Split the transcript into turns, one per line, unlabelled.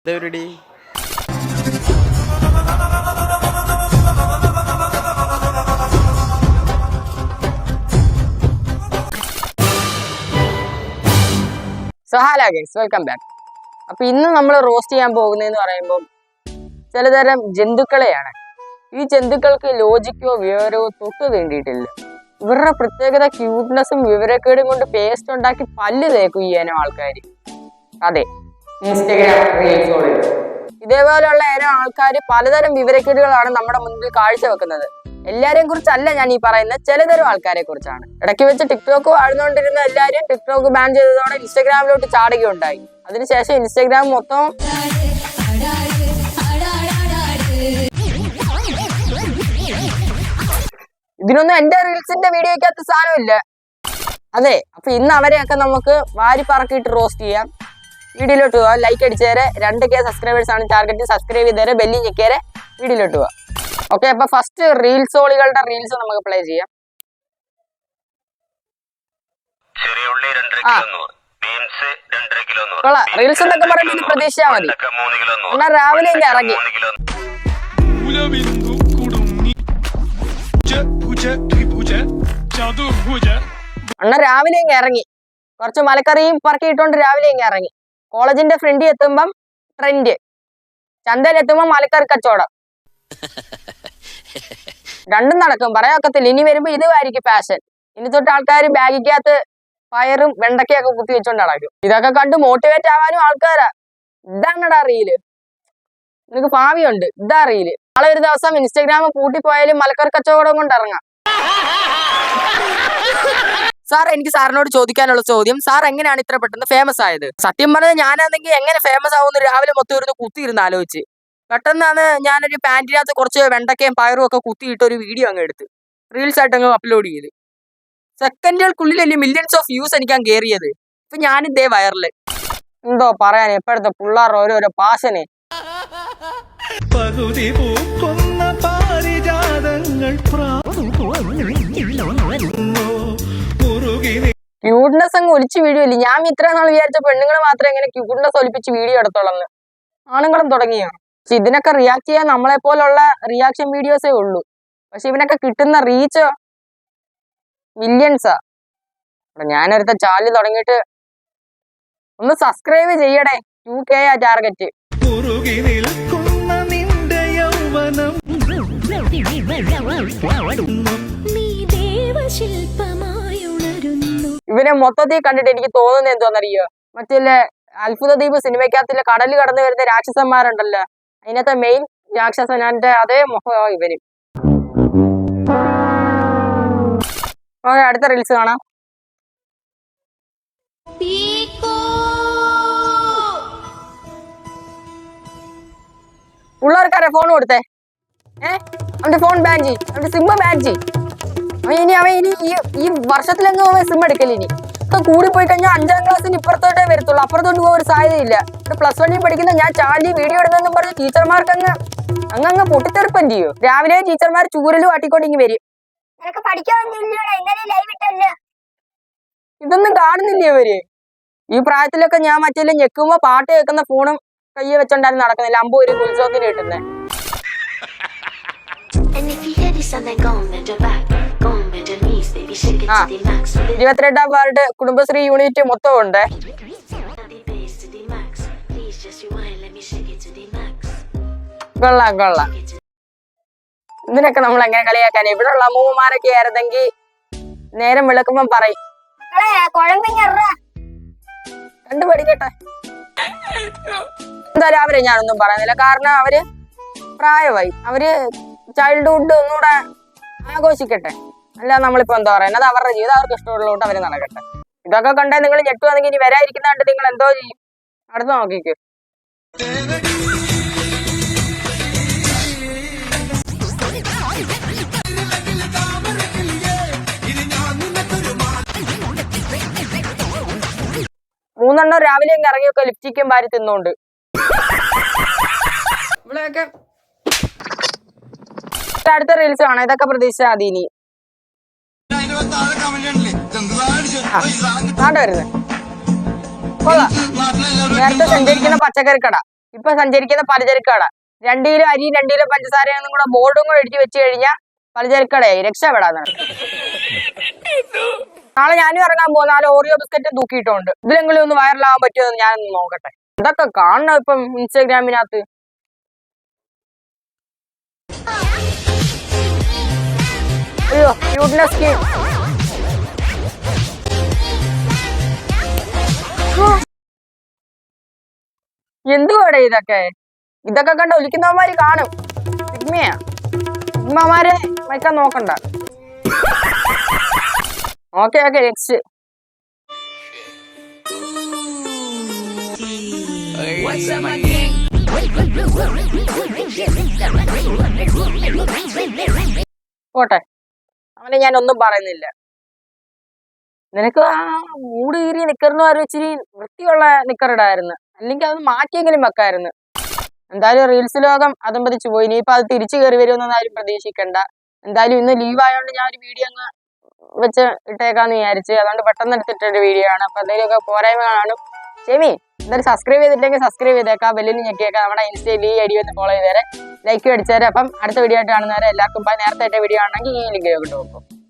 ഇതെവിടെടി? Welcome back. അപ്പൊ ഇന്ന് നമ്മൾ റോസ്റ്റ് ചെയ്യാൻ പോകുന്നതെന്ന് പറയുമ്പോൾ ചിലതരം ജന്തുക്കളെയാണ്. ഈ ജന്തുക്കൾക്ക് ലോജിക്കോ വിവരമോ തൊട്ട് വേണ്ടിയിട്ടില്ല. ഇവരുടെ പ്രത്യേകത ക്യൂട്ട്നെസ്സും വിവരക്കേടും കൊണ്ട് പേസ്റ്റ് ഉണ്ടാക്കി പല്ല് തേക്കും ഈ ഇനം ആൾക്കാർ. അതെ, ഇൻസ്റ്റഗ്രാം റീൽസുകളിൽ ഇതേപോലെയുള്ള ഇനം ആൾക്കാർ പലതരം വിവരക്കേടുകളാണ് നമ്മുടെ മുന്നിൽ കാഴ്ചവെക്കുന്നത്. എല്ലാരെയും കുറിച്ചല്ല ഞാൻ ഈ പറയുന്നത്, ചിലതരം ആൾക്കാരെ കുറിച്ചാണ്. ഇടയ്ക്ക് വെച്ച് ടിക്ടോക്ക് വാഴുന്നോണ്ടിരുന്ന എല്ലാവരും ടിക്ടോക്ക് ബാൻ ചെയ്തതോടെ ഇൻസ്റ്റഗ്രാമിലോട്ട് ചാടുകയുണ്ടായി. അതിനുശേഷം ഇൻസ്റ്റഗ്രാം മൊത്തം ഇതിനൊന്നും എന്റെ റീൽസിന്റെ വീഡിയോക്കകത്ത് സാധനമില്ല. അതെ, അപ്പൊ ഇന്ന് അവരെയൊക്കെ നമുക്ക് വാരി പറക്കിയിട്ട് റോസ്റ്റ് ചെയ്യാം. വീഡിയോയിലോട്ട് പോവാം. ലൈക്ക് അടിച്ചേരെ 2K സബ്സ്ക്രൈബേഴ്സ് ആണ് ടാർഗറ്റ്. സബ്സ്ക്രൈബ് ചെയ്തേരെ, ബെല്ലി ഞെക്കേരെ. വീഡിയോയിലോട്ട് പോവാം. ഓക്കെ, അപ്പൊ ഫസ്റ്റ് റീൽസോളികളുടെ റീൽസ് നമുക്ക് പ്ലേ ചെയ്യാം. റീൽസ് എന്നൊക്കെ പറയുന്നത് പ്രതീക്ഷിച്ചാ മതി. എന്നാ രാവിലെ ഇല്ല ഇറങ്ങി. അണ്ണ രാവിലെ ഇങ്ങ് ഇറങ്ങി, കുറച്ച് മലക്കറിയും പറക്കിയിട്ടോണ്ട് രാവിലെ ഇങ്ങ് ഇറങ്ങി. കോളേജിന്റെ ഫ്രണ്ടിൽ എത്തുമ്പം ട്രെൻഡ്, ചന്തയിൽ എത്തുമ്പം മലക്കറി കച്ചവടം. രണ്ടും നടക്കും, പറയാക്കത്തില്ല. ഇനി വരുമ്പോ ഇതുമായിരിക്കും പാഷൻ. ഇനി തൊട്ട് ആൾക്കാർ ബാഗിക്കകത്ത് പയറും വെണ്ടക്കയൊക്കെ കുത്തി വെച്ചോണ്ട് നടക്കും. ഇതൊക്കെ കണ്ട് മോട്ടിവേറ്റ് ആവാനും ആൾക്കാരാ. ഇതാണടാ റീല്, നിനക്ക് ഭാവിയുണ്ട്, ഇതാ റീല്. നാളെ ഒരു ദിവസം ഇൻസ്റ്റഗ്രാം പൂട്ടിപ്പോയാലും മലക്കറി കച്ചവടം കൊണ്ട് ഇറങ്ങാം. സാർ, എനിക്ക് സാറിനോട് ചോദിക്കാനുള്ള ചോദ്യം, സാർ എങ്ങനെയാണ് ഇത്ര പെട്ടെന്ന് ഫേമസ് ആയത്? സത്യം പറഞ്ഞാൽ ഞാനാണെങ്കിൽ എങ്ങനെ ഫേമസ് ആവുമെന്ന് രാവിലെ മൊത്തം ഇരുന്ന് കുത്തിയിരുന്ന് ആലോചിച്ച്. പെട്ടെന്നാണ് ഞാനൊരു പാൻറ്റിനകത്ത് കുറച്ച് വെണ്ടക്കയും പയറും ഒക്കെ കുത്തിയിട്ട് ഒരു വീഡിയോ അങ്ങ് എടുത്ത് റീൽസ് ആയിട്ട് അങ്ങ് അപ്ലോഡ് ചെയ്ത്. സെക്കൻഡുകൾക്കുള്ളിലല്ലേ മില്യൺസ് ഓഫ് വ്യൂസ് എനിക്കാൻ കയറിയത്. ഇപ്പൊ ഞാനിതേ വൈറല്. എന്തോ പറയാൻ, എപ്പോഴത്തെ പിള്ളേർ ഓരോരോ പാഷനെ. ക്യൂട്ട്നെസ് അങ്ങ് ഒലിച്ച് വീഡിയോ. ഞാൻ ഇത്ര നാൾ വിചാരിച്ച പെണ്ണുങ്ങൾ മാത്രമേ എങ്ങനെ ക്യൂട്ട്നെസ് ഒലിപ്പിച്ച് വീഡിയോ എടുത്തോളന്ന്. ആണുങ്ങളും തുടങ്ങിയോ? പക്ഷെ ഇതിനൊക്കെ റിയാക്ട് ചെയ്യാൻ നമ്മളെ പോലുള്ള റിയാക്ഷൻ വീഡിയോസേ ഉള്ളൂ. പക്ഷെ ഇവനൊക്കെ കിട്ടുന്ന റീച്ച് മില്യൺസാ. ഞാനൊരുത്ത ചാനൽ തുടങ്ങിയിട്ട് ഒന്ന് സബ്സ്ക്രൈബ് ചെയ്യടേ. 2K ആ ടാർഗറ്റ്. ഇവനെ മൊത്തത്തിൽ കണ്ടിട്ട് എനിക്ക് തോന്നുന്നത് എന്തോന്നറിയോ, മറ്റേ അത്ഭുതദ്വീപ് സിനിമയ്ക്കകത്തിലെ കടല് കടന്നു വരുന്ന രാക്ഷസന്മാരുണ്ടല്ലോ, അതിനകത്തെ മെയിൻ രാക്ഷസന്റെ അതേ മുഖമോ ഇവര്. അടുത്ത റീൽസ് കാണാം. പിള്ളേർക്കാരെ ഫോൺ കൊടുത്തേ. അവന്റെ ഫോൺ ബാൻ ചെയ്യും, അവന്റെ സിം ബാൻ ചെയ്യും. അവൻ ഇനി ഈ വർഷത്തിലെങ്ങും അവൻ സിം എടുക്കല്. ഇനി കൂടി പോയി കഴിഞ്ഞാൽ 5ാം ക്ലാസ്സിന് ഇപ്പുറത്തോട്ടേ വരത്തുള്ളൂ, അപ്പുറത്തോട്ട് പോകാൻ ഒരു സാധ്യതയില്ല. +1 പഠിക്കുന്ന ഞാൻ ചാനലിൽ വീഡിയോ ഇടുന്നെന്നും പറഞ്ഞ് ടീച്ചർമാർക്ക് അങ്ങ് പൊട്ടിത്തെറിപ്പൻ ചെയ്യോ. രാവിലെ ടീച്ചർമാർ ചൂരലും ആട്ടിക്കൊണ്ടിങ്ങി വരും. ഇതൊന്നും കാണുന്നില്ലേ അവര്? ഈ പ്രായത്തിലൊക്കെ ഞാൻ മറ്റേ ഞെക്കുമ്പോ പാട്ട് കേൾക്കുന്ന ഫോണും കയ്യെ വെച്ചോണ്ടായിരുന്നു നടക്കുന്നില്ല. 50 രൂപ ഉത്സവത്തിന് കിട്ടുന്നേ. 22ാം വാർഡ് കുടുംബശ്രീ യൂണിറ്റ് മൊത്തം ഉണ്ട്. കൊള്ളാം കൊള്ളാം. ഇതിനൊക്കെ നമ്മൾ എങ്ങനെ കളിയാക്കാൻ? ഇവിടെയുള്ള അമ്മൂമ്മമാരൊക്കെ ആയിരുന്നെങ്കിൽ നേരം വിളക്കുമ്പം പറയും, കണ്ടു പഠിക്കട്ടെ. എന്താ രാവിലെ ഞാനൊന്നും പറയുന്നില്ല, കാരണം അവര് പ്രായമായി, അവര് ചൈൽഡ്ഹുഡ് ഒന്നുകൂടെ ആഘോഷിക്കട്ടെ. അല്ല നമ്മളിപ്പോ എന്താ പറയുന്നത്, അവരുടെ ജീവിതം അവർക്ക് ഇഷ്ടമുള്ളതുകൊണ്ട് അവര് നടക്കട്ടെ. ഇതൊക്കെ കണ്ടേ നിങ്ങൾ ഞെട്ടുവാണെങ്കിൽ ഇനി വരാതിരിക്കുന്ന കണ്ട് നിങ്ങൾ എന്തോ ചെയ്യും? അടുത്ത് നോക്കിക്കോ. മൂന്നെണ്ണം രാവിലെ ഇറങ്ങിയൊക്കെ ലിപ്സ്റ്റിക്കും വാരി തിന്നോണ്ട്. ഇവിടെയൊക്കെ അടുത്ത റീൽസ് കാണാം. ഇതൊക്കെ പ്രതീക്ഷിച്ചാൽ മതി. ഇനി വരുന്നത് കൊള്ളാം. നേരത്തെ സഞ്ചരിക്കുന്ന പച്ചക്കറി കട. ഇപ്പൊ സഞ്ചരിക്കുന്ന പലചരക്ക് കട. 2 കിലോ അരിയും 2 കിലോ പഞ്ചസാരയും കൂടെ ബോർഡും കൂടെ എഴുതി വെച്ച് കഴിഞ്ഞാൽ പലചരക്ക് കടയായി, രക്ഷപ്പെടാന്നാണ്. നാളെ ഞാനും ഇറങ്ങാൻ പോകുന്ന 4 ഓറിയോ ബിസ്ക്കറ്റ് തൂക്കിയിട്ടുണ്ട്. ഇതിലെങ്കിലും ഒന്ന് വൈറലാകാൻ പറ്റുമോ ഞാനൊന്ന് നോക്കട്ടെ. ഇതൊക്കെ കാണണം ഇപ്പം ഇൻസ്റ്റാഗ്രാമിനകത്ത്. അയ്യോ ക്യൂട്ട്നെസ് സ്കീം. എന്തുവാടെ ഇതൊക്കെ കണ്ട് ഒലിക്കുന്നവന്മാര് കാണും. സിഗ്മയാ, സിഗ്മമാരെ മയക്കാൻ നോക്കണ്ട. Okay next. പോട്ടെ, അവനെ ഞാനൊന്നും പറയുന്നില്ല. നിനക്ക് ആ മൂട് കീറിയ നിക്കറിന് വരെ ഇച്ചിരി വൃത്തിയുള്ള നിക്കറിടായിരുന്നു, അല്ലെങ്കിൽ അത് മാറ്റിയെങ്കിലും വെക്കായിരുന്നു. എന്തായാലും റീൽസ് ലോകം അതമ്പതിച്ചു പോയി. ഇനിയിപ്പോൾ അത് തിരിച്ചു കയറി വരുമെന്നൊന്നും ആരും പ്രതീക്ഷിക്കണ്ട. എന്തായാലും ഇന്ന് ലീവ് ആയതുകൊണ്ട് ഞാൻ ഒരു വീഡിയോ അങ്ങ് വെച്ച് ഇട്ടേക്കാന്ന് വിചാരിച്ച്, അതുകൊണ്ട് പെട്ടെന്ന് എടുത്തിട്ടൊരു വീഡിയോ ആണ്. അപ്പൊ എന്തെങ്കിലുമൊക്കെ പോരായ്മ കാണും. ഷെമി, എന്തായാലും സബ്സ്ക്രൈബ് ചെയ്തിട്ടില്ലെങ്കിൽ സബ്സ്ക്രൈബ് ചെയ്തേക്കാം, ബെല്ലിൽ ഞെക്കിയേക്കാം. നമ്മുടെ ഇൻസ്റ്റയിൽ ഈ ഐഡിയ ഒന്ന് ഫോളോ ചെയ്തേരെ, ലൈക്ക് അടിച്ചേരെ. അപ്പം അടുത്ത വീഡിയോ ആയിട്ട് കാണുന്നവരെ എല്ലാവർക്കും നേരത്തെ വീഡിയോ ആണെങ്കിൽ ഈ ലിങ്കിലേക്ക് നോക്കും.